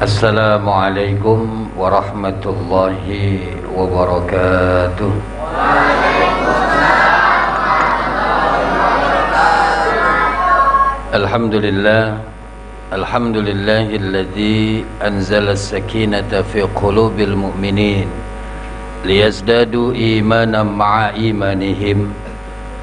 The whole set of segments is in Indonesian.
Assalamualaikum warahmatullahi wabarakatuh. Alhamdulillah, alhamdulillahilladzi anzala as-sakinata fi qulubil mu'minin liyazdadu imanan ma'a imanihim.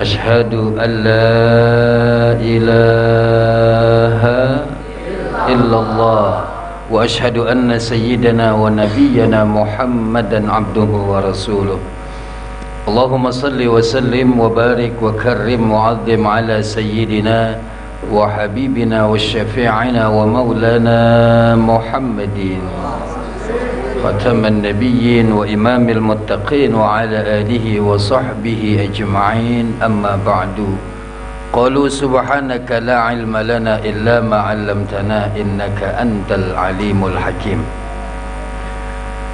Ashhadu an la ilaha illallah wa ashhadu anna sayyidana wa nabiyyana Muhammadan abduhu wa rasuluh. Allahumma salli wa sallim wa barik wa karrim wa azim ala sayyidina wa habibina wa syafi'ina wa maulana Muhammadin khataman nabiyyin wa imamil muttaqin wa ala alihi wa sahbihi ajma'in. Amma ba'du. Qalu subhanaka la ilma lana illa ma 'allamtana innaka antal alimul hakim.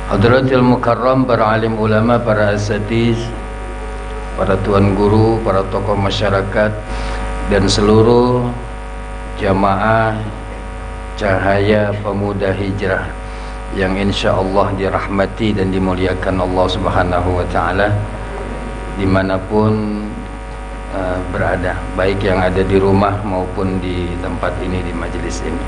Hadratil mukarram, para alim ulama, para asatiz, para tuan guru, para tokoh masyarakat dan seluruh jamaah Cahaya Pemuda Hijrah yang insyaallah dirahmati dan dimuliakan Allah Subhanahu wa taala dimanapun berada, baik yang ada di rumah maupun di tempat ini, di majelis ini.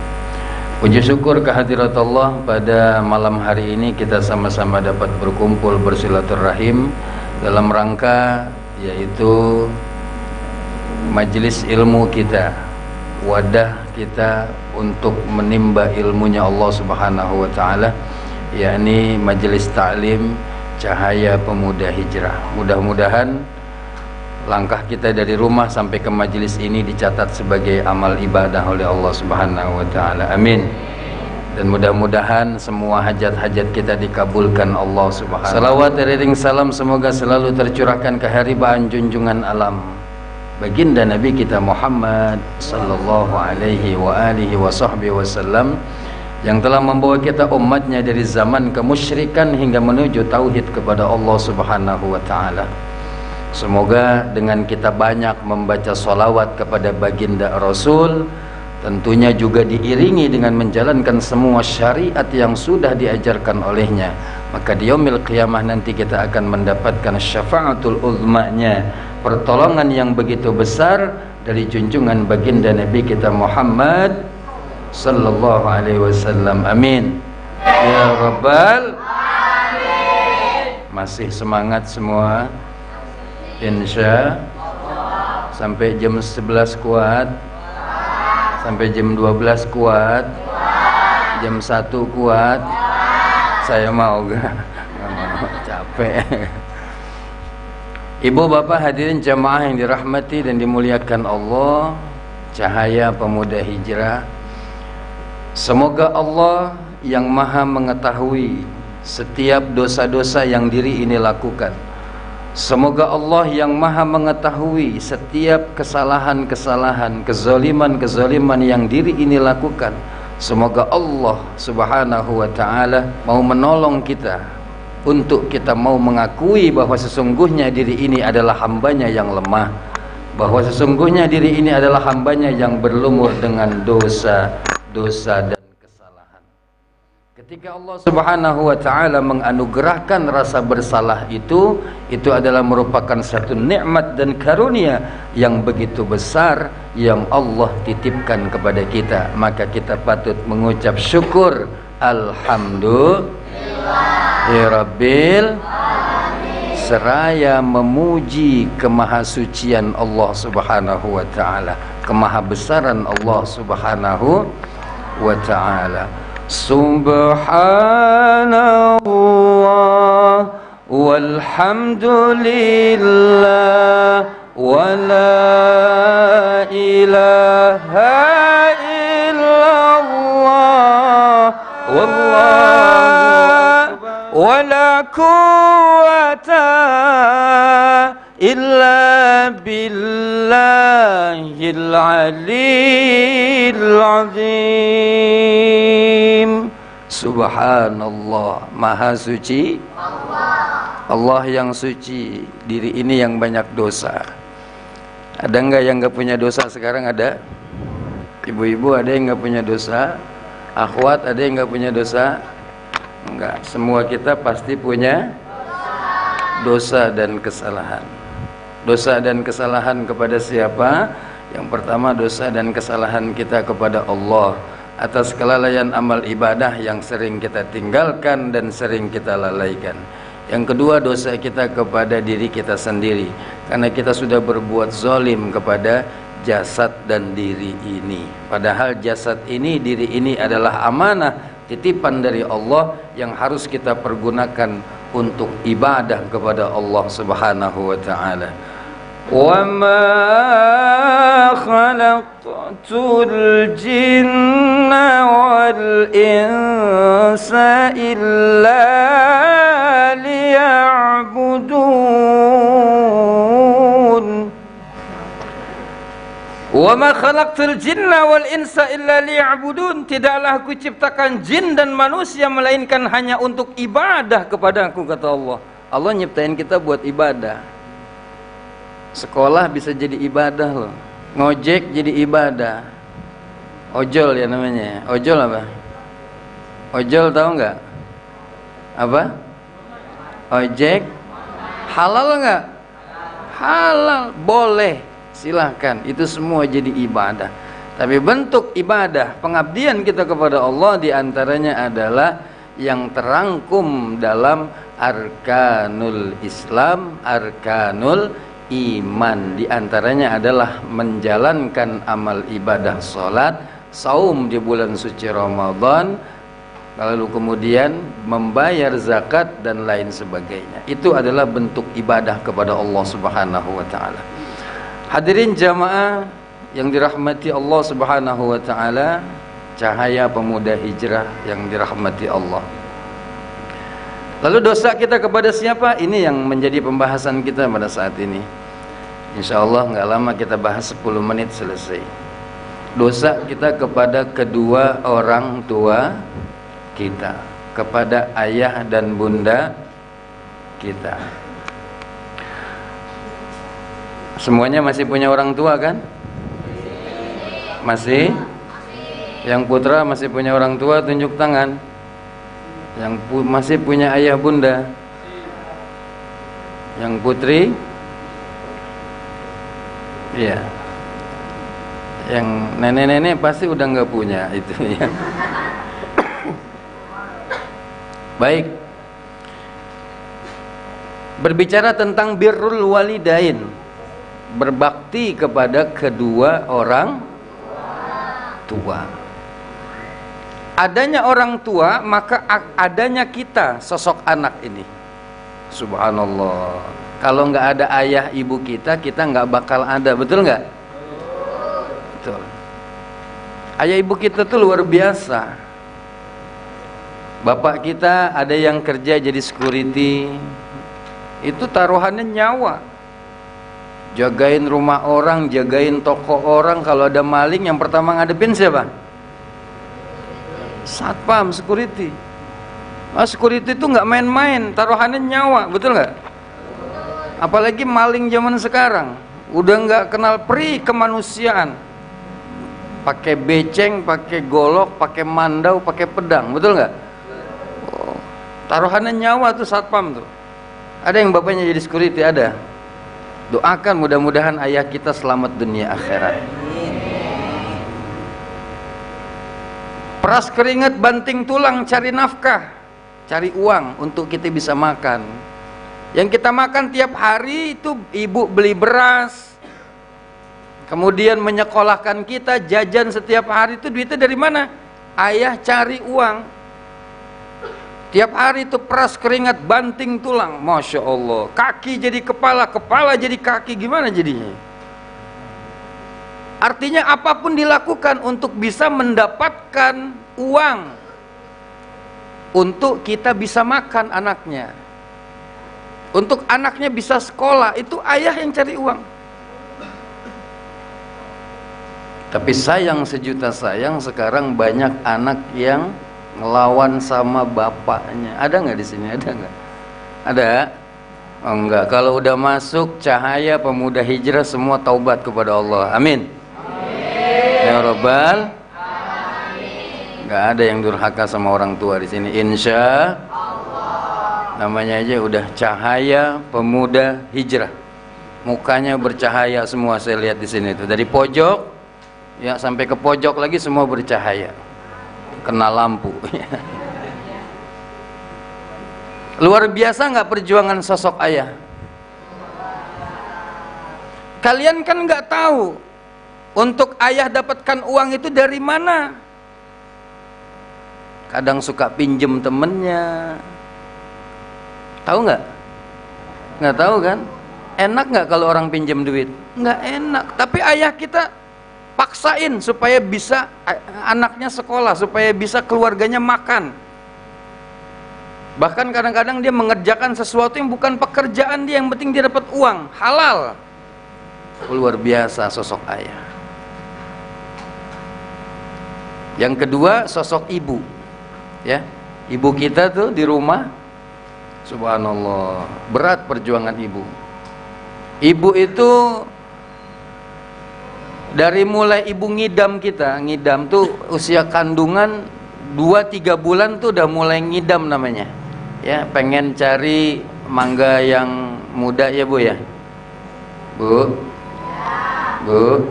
Puji syukur kehadirat Allah, pada malam hari ini kita sama-sama dapat berkumpul bersilaturahim dalam rangka yaitu majelis ilmu kita, wadah kita untuk menimba ilmunya Allah Subhanahu wa taala, yakni majelis ta'lim Cahaya Pemuda Hijrah. Mudah-mudahan langkah kita dari rumah sampai ke majelis ini dicatat sebagai amal ibadah oleh Allah Subhanahu wa taala. Amin. Dan mudah-mudahan semua hajat-hajat kita dikabulkan Allah Subhanahu wa taala. Salawat iring salam semoga selalu tercurahkan ke haribaan junjungan alam baginda Nabi kita Muhammad sallallahu alaihi wa alihi wa sahbihi wasallam, yang telah membawa kita umatnya dari zaman kemusyrikan hingga menuju tauhid kepada Allah Subhanahu wa taala. Semoga dengan kita banyak membaca sholawat kepada baginda Rasul, tentunya juga diiringi dengan menjalankan semua syariat yang sudah diajarkan olehnya, maka di yaumil qiyamah nanti kita akan mendapatkan syafa'atul uzmanya, pertolongan yang begitu besar dari junjungan baginda Nabi kita Muhammad sallallahu alaihi wasallam. Amin ya rabbal alamin. Masih semangat semua? Insya sampai jam 11 kuat, sampai jam 12 kuat, jam 1 kuat. Saya mau gak? Gak mau, capek. Ibu bapak hadirin jamaah yang dirahmati dan dimuliakan Allah, Cahaya Pemuda Hijrah, semoga Allah yang maha mengetahui setiap dosa-dosa yang diri ini lakukan, semoga Allah yang maha mengetahui setiap kesalahan-kesalahan, kezaliman-kezaliman yang diri ini lakukan, semoga Allah Subhanahu wa ta'ala mau menolong kita untuk kita mau mengakui bahwa sesungguhnya diri ini adalah hambanya yang lemah, bahwa sesungguhnya diri ini adalah hambanya yang berlumur dengan dosa-dosa dan kesalahan. Ketika Allah Subhanahu wa ta'ala menganugerahkan rasa bersalah itu adalah merupakan satu nikmat dan karunia yang begitu besar yang Allah titipkan kepada kita, maka kita patut mengucap syukur alhamdulillahirabbil alamin, seraya memuji kemahasucian Allah Subhanahu wa ta'ala, kemahabesaran Allah Subhanahu wa ta'ala. Subhanallah walhamdulillah wa la ilaha illallah wallahu wa la quwwata illa billahil aliyyil azim. Subhanallah, maha suci Allah yang suci, diri ini yang banyak dosa. Ada enggak yang enggak punya dosa sekarang? Ada? Ibu-ibu ada yang enggak punya dosa? Akhwat, ada yang nggak punya dosa? Enggak, semua kita pasti punya dosa dan kesalahan. Dosa dan kesalahan kepada siapa? Yang pertama, dosa dan kesalahan kita kepada Allah atas kelalaian amal ibadah yang sering kita tinggalkan dan sering kita lalaikan. Yang kedua, dosa kita kepada diri kita sendiri, karena kita sudah berbuat zalim kepada jasad dan diri ini. Padahal jasad ini, diri ini adalah amanah, titipan dari Allah yang harus kita pergunakan untuk ibadah kepada Allah Subhanahu wa taala. Wa ma khalaqtul jinna wal insa illa liya'budun. Wa ma khalaqtul jinna wal insa illa liya'budun. Tidaklah aku ciptakan jin dan manusia melainkan hanya untuk ibadah kepadaku, kata Allah. Allah nyiptain kita buat ibadah. Sekolah bisa jadi ibadah loh. Ngojek jadi ibadah. Ojol ya namanya. Ojol apa? Ojol tahu nggak? Apa? Ojek halal nggak? Halal, boleh, silahkan. Itu semua jadi ibadah. Tapi bentuk ibadah, pengabdian kita kepada Allah diantaranya adalah yang terangkum dalam arkanul Islam, arkanul iman. Diantaranya adalah menjalankan amal ibadah salat, saum di bulan suci Ramadan, lalu kemudian membayar zakat dan lain sebagainya. Itu adalah bentuk ibadah kepada Allah Subhanahu wa taala. Hadirin jamaah yang dirahmati Allah Subhanahu wa taala, cahaya pemuda hijrah yang dirahmati Allah. Lalu dosa kita kepada siapa? Ini yang menjadi pembahasan kita pada saat ini. Insya Allah nggak lama kita bahas, 10 menit selesai. Dosa kita kepada kedua orang tua kita, kepada ayah dan bunda kita. Semuanya masih punya orang tua kan? Masih? Yang putra masih punya orang tua, tunjuk tangan. Yang masih punya ayah bunda. Yang putri? Iya. Yang nenek-nenek pasti udah nggak punya itu ya. Baik. Berbicara tentang birrul walidain, berbakti kepada kedua orang tua. Adanya orang tua, maka adanya kita, sosok anak ini. Subhanallah. Kalau nggak ada ayah ibu kita nggak bakal ada, betul nggak? Betul. Ayah ibu kita tuh luar biasa. Bapak kita ada yang kerja jadi security, itu taruhannya nyawa. Jagain rumah orang, jagain toko orang. Kalau ada maling, yang pertama ngadepin siapa? Satpam, security. Security itu nggak main-main, taruhannya nyawa, betul nggak? Apalagi maling zaman sekarang, udah nggak kenal peri kemanusiaan. Pakai beceng, pakai golok, pakai mandau, pakai pedang, betul nggak? Oh, taruhannya nyawa tuh satpam tuh. Ada yang bapaknya jadi security, ada. Doakan mudah-mudahan ayah kita selamat dunia akhirat. Peras keringat, banting tulang, cari nafkah, cari uang untuk kita bisa makan. Yang kita makan tiap hari itu ibu beli beras, kemudian menyekolahkan kita, jajan setiap hari, itu duitnya dari mana? Ayah cari uang. Tiap hari itu peras keringat, banting tulang, Masya Allah. Kaki jadi kepala, kepala jadi kaki, gimana jadinya? Artinya apapun dilakukan untuk bisa mendapatkan uang untuk kita bisa makan anaknya, untuk anaknya bisa sekolah, itu ayah yang cari uang. Tapi sayang sejuta sayang, sekarang banyak anak yang ngelawan sama bapaknya. Ada nggak di sini? Ada nggak? Ada? Oh, enggak. Kalau udah masuk cahaya pemuda hijrah, semua taubat kepada Allah. Amin. Amin. Ya Rabbal. Amin. Nggak ada yang durhaka sama orang tua di sini, insya Allah. Namanya aja udah cahaya pemuda hijrah, mukanya bercahaya semua. Saya lihat di sini itu dari pojok ya sampai ke pojok lagi semua bercahaya, kena lampu. Luar biasa nggak perjuangan sosok ayah? Kalian kan nggak tahu untuk ayah dapatkan uang itu dari mana. Kadang suka pinjem temennya. Tahu nggak? Nggak tahu kan? Enak nggak kalau orang pinjem duit? Nggak enak. Tapi ayah kita paksain supaya bisa anaknya sekolah, supaya bisa keluarganya makan. Bahkan kadang-kadang dia mengerjakan sesuatu yang bukan pekerjaan dia, yang penting dia dapat uang halal. Luar biasa sosok ayah. Yang kedua, sosok ibu. Ya, ibu kita tuh di rumah, subhanallah, berat perjuangan ibu. Ibu itu dari mulai ibu ngidam kita, ngidam tuh usia kandungan 2-3 bulan tuh udah mulai ngidam namanya. Ya, pengen cari mangga yang muda ya Bu ya. Bu, Bu,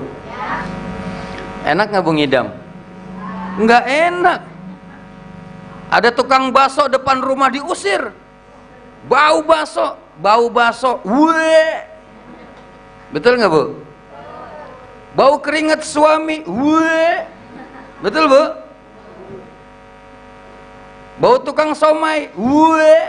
enak nggak Bu ngidam? Nggak enak. Ada tukang bakso depan rumah diusir, bau bakso, bau bakso, weh. Betul nggak Bu? Bau keringat suami, weh. Betul Bu? Bau tukang somai, weh.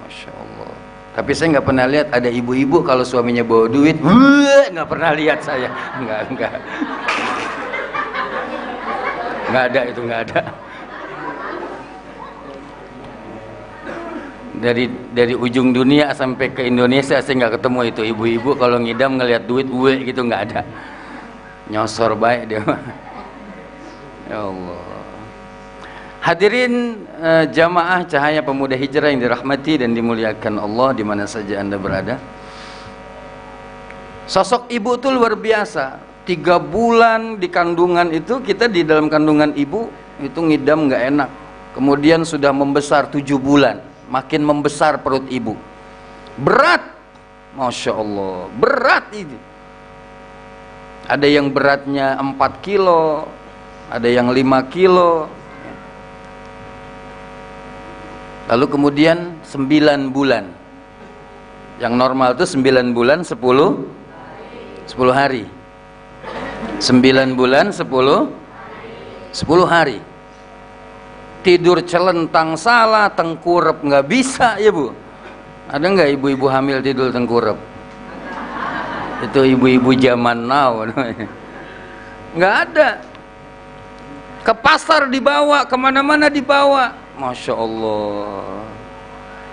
Masya Allah. Tapi saya nggak pernah lihat ada ibu-ibu kalau suaminya bawa duit, weh, nggak pernah lihat saya. Nggak ada itu, nggak ada. Dari ujung dunia sampai ke Indonesia saya nggak ketemu itu ibu-ibu kalau ngidam ngelihat duit uwe gitu, nggak ada. Nyosor baik dia. Ya Allah. Hadirin jamaah Cahaya Pemuda Hijrah yang dirahmati dan dimuliakan Allah di mana saja Anda berada. Sosok ibu itu luar biasa. 3 bulan di kandungan itu, kita di dalam kandungan ibu itu ngidam nggak enak. Kemudian sudah membesar 7 bulan. Makin membesar perut ibu, berat, Masya Allah, berat ini. Ada yang beratnya 4 kilo, ada yang 5 kilo. Lalu kemudian 9 bulan. Yang normal itu 9 bulan 10 hari. 9 bulan 10 hari. Tidur celentang salah, tengkurap nggak bisa ya Bu. Ada nggak ibu-ibu hamil tidur tengkurap? Itu ibu-ibu zaman now. Nggak ada. Ke pasar dibawa, kemana-mana dibawa. Masya Allah.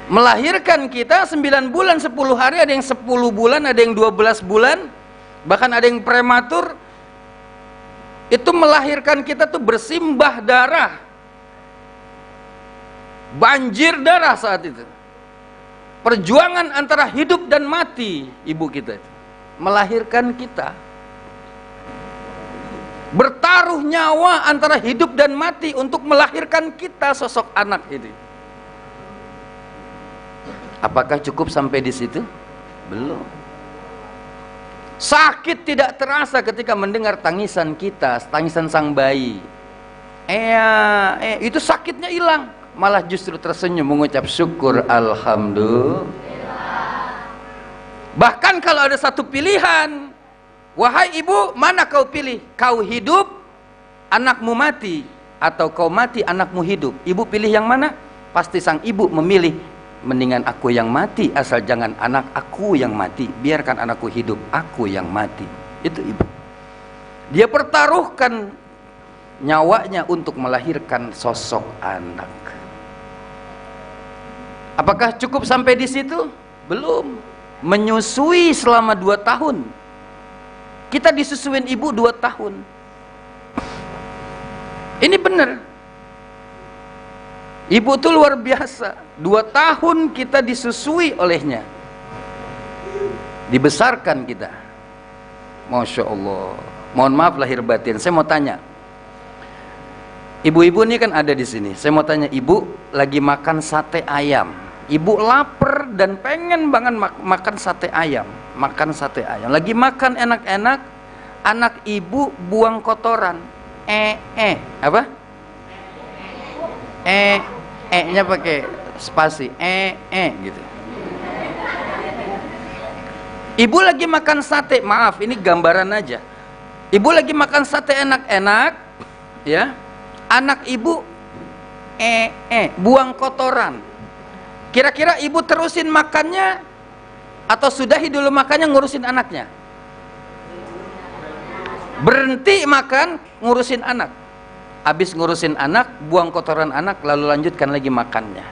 Melahirkan kita 9 bulan 10 hari, ada yang 10 bulan, ada yang 12 bulan, bahkan ada yang prematur. Itu melahirkan kita tuh bersimbah darah, banjir darah saat itu. Perjuangan antara hidup dan mati ibu kita itu melahirkan kita. Bertaruh nyawa antara hidup dan mati untuk melahirkan kita, sosok anak ini. Apakah cukup sampai di situ? Belum. Sakit tidak terasa ketika mendengar tangisan kita, tangisan sang bayi. Itu sakitnya hilang. Malah justru tersenyum mengucap syukur alhamdulillah. Bahkan kalau ada satu pilihan, wahai ibu, mana kau pilih? Kau hidup, anakmu mati, atau kau mati, anakmu hidup? Ibu pilih yang mana? Pasti sang ibu memilih, mendingan aku yang mati, asal jangan anak aku yang mati. Biarkan anakku hidup, aku yang mati. Itu ibu. Dia pertaruhkan nyawanya untuk melahirkan sosok anak. Apakah cukup sampai di situ? Belum. Menyusui selama 2 tahun. Kita disusuin ibu 2 tahun. Ini benar. Ibu itu luar biasa. 2 tahun kita disusui olehnya. Dibesarkan kita. Masya Allah. Mohon maaf lahir batin. Saya mau tanya. Ibu-ibu ini kan ada di sini. Saya mau tanya, ibu lagi makan sate ayam. Ibu lapar dan pengen banget makan sate ayam. Makan sate ayam. Lagi makan enak-enak, anak ibu buang kotoran. Apa? E-nya pakai spasi. Gitu. Ibu lagi makan sate, maaf ini gambaran aja. Ibu lagi makan sate enak-enak, ya. Anak ibu buang kotoran. Kira-kira ibu terusin makannya atau sudahi dulu makannya ngurusin anaknya? Berhenti makan, ngurusin anak. Habis ngurusin anak, buang kotoran anak, lalu lanjutkan lagi makannya.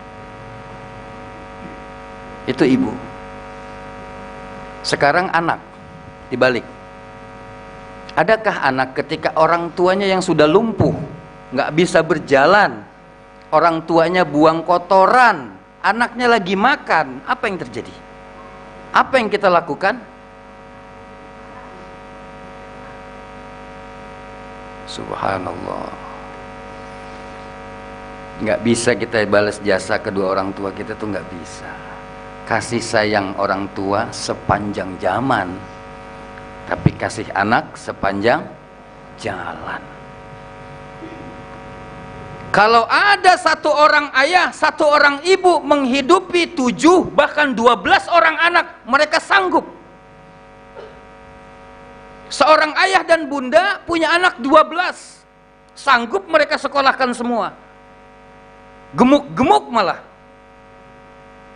Itu ibu. Sekarang anak dibalik. Adakah anak ketika orang tuanya yang sudah lumpuh, nggak bisa berjalan, orang tuanya buang kotoran, anaknya lagi makan, apa yang terjadi? Apa yang kita lakukan? Subhanallah. Nggak bisa kita balas jasa kedua orang tua kita tuh, nggak bisa. Kasih sayang orang tua sepanjang zaman, tapi kasih anak sepanjang jalan. Kalau ada satu orang ayah, satu orang ibu menghidupi 7 bahkan 12 orang anak, mereka sanggup. Seorang ayah dan bunda punya anak 12, sanggup mereka sekolahkan semua. Gemuk-gemuk malah.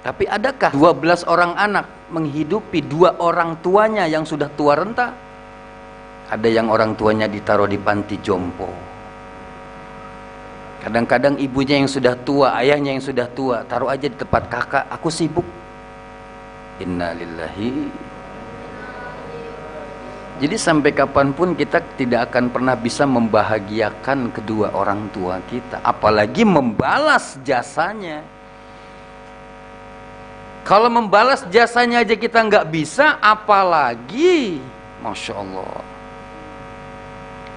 Tapi adakah 12 orang anak menghidupi 2 orang tuanya yang sudah tua renta? Ada yang orang tuanya ditaruh di panti jompo. Kadang-kadang ibunya yang sudah tua, ayahnya yang sudah tua, taruh aja di tempat kakak, aku sibuk. Innalillahi. Jadi sampai kapanpun kita tidak akan pernah bisa membahagiakan kedua orang tua kita, apalagi membalas jasanya. Kalau membalas jasanya aja kita nggak bisa, apalagi, Masya Allah.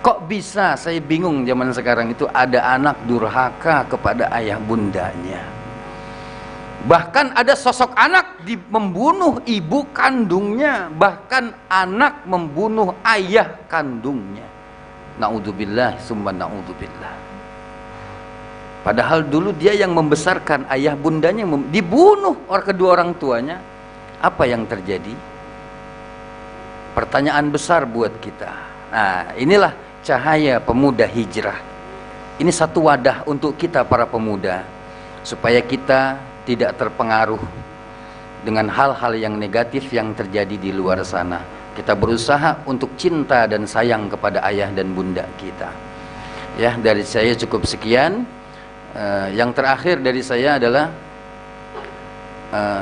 Kok bisa? Saya bingung zaman sekarang itu ada anak durhaka kepada ayah bundanya. Bahkan ada sosok anak membunuh ibu kandungnya, bahkan anak membunuh ayah kandungnya. Na'udzubillah, summa na'udzubillah. Padahal dulu dia yang membesarkan, ayah bundanya dibunuh oleh kedua orang tuanya. Apa yang terjadi? Pertanyaan besar buat kita. Nah, inilah cahaya pemuda hijrah. Ini satu wadah untuk kita para pemuda, supaya kita tidak terpengaruh dengan hal-hal yang negatif yang terjadi di luar sana. Kita berusaha untuk cinta dan sayang kepada ayah dan bunda kita. Ya, dari saya cukup sekian. Yang terakhir dari saya adalah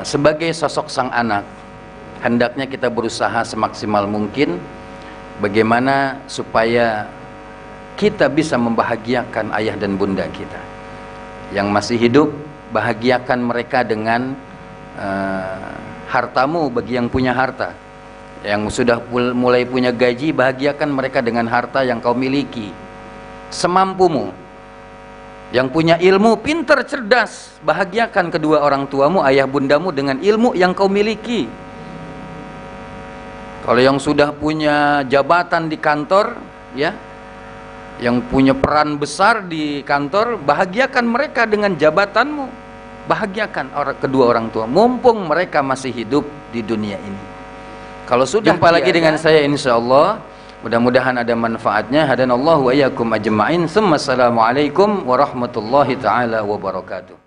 sebagai sosok sang anak, hendaknya kita berusaha semaksimal mungkin bagaimana supaya kita bisa membahagiakan ayah dan bunda kita. Yang masih hidup, bahagiakan mereka dengan hartamu bagi yang punya harta. Yang sudah mulai punya gaji, bahagiakan mereka dengan harta yang kau miliki semampumu. Yang punya ilmu, pintar, cerdas, bahagiakan kedua orang tuamu, ayah bundamu dengan ilmu yang kau miliki. Kalau yang sudah punya jabatan di kantor, ya, yang punya peran besar di kantor, bahagiakan mereka dengan jabatanmu. Bahagiakan kedua orang tua, mumpung mereka masih hidup di dunia ini. Kalau sudah jumpa lagi dengan saya insyaallah. Mudah-mudahan ada manfaatnya. Hadanallahu wa iyyakum ajma'in. Assalamualaikum warahmatullahi taala wabarakatuh.